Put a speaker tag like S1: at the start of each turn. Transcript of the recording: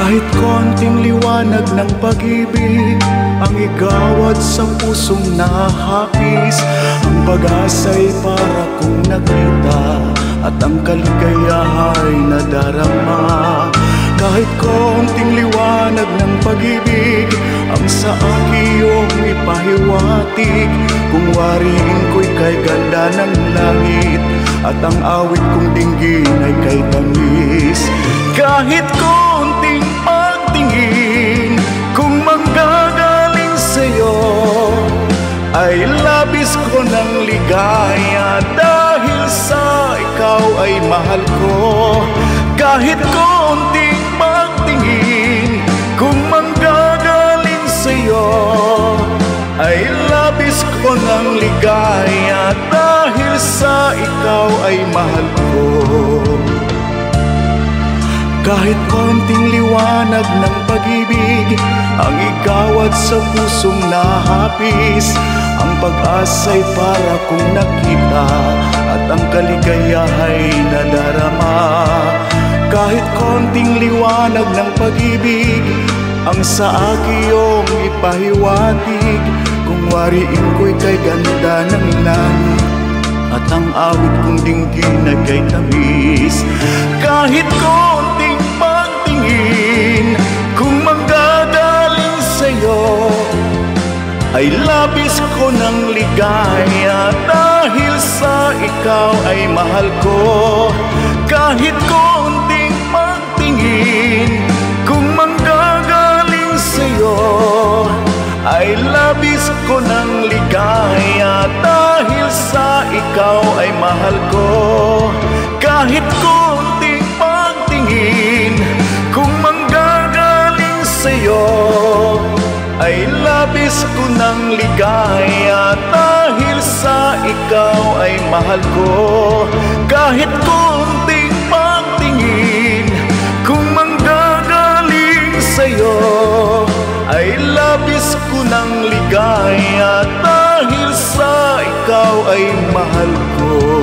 S1: Kahit konting liwanag ng pag-ibig ang igawad sa pusong nahapis, ang pag-asa'y para kong nakita at ang kaligayahay nadarama. Kahit konting liwanag ng pag-ibig ang sa iyong ipahiwatig, kung wariin ko'y kay ganda ng langit at ang awit kong dinggin ay kay tamis. Kahit konting pagtingin kung manggagaling sa'yo ay labis ko ng ligaya dahil sa ikaw ay mahal ko. Kahit konting pagtingin kung manggagaling sa'yo ay labis ko ng ligaya dahil sa ikaw ay mahal ko. Kahit konting liwanag ng pag-ibig ang igawad sa pusong nahapis, ang pag-asa'y para kong nakita at ang kaligayahay nadarama. Kahit konting liwanag ng pag-ibig ang sa iyong ipahiwatig, kung wariin ko'y kay ganda ng langit at ang awit kong dinggin ay kay tamis. Kahit konting pagtingin kung manggagaling sa'yo ay labis ko ng ligaya dahil sa ikaw ay mahal ko. Kahit konting pagtingin kung manggagaling sa'yo ay labis ko ng ligaya dahil sa ikaw ay mahal ko. Kahit konting pagtingin kung manggagaling sa'yo ay labis ko ng ligaya dahil sa ikaw ay mahal ko. Kahit konting pagtingin kung manggagaling sa'yo ay labis ko ng ligaya dahil sa ikaw ay mahal ko.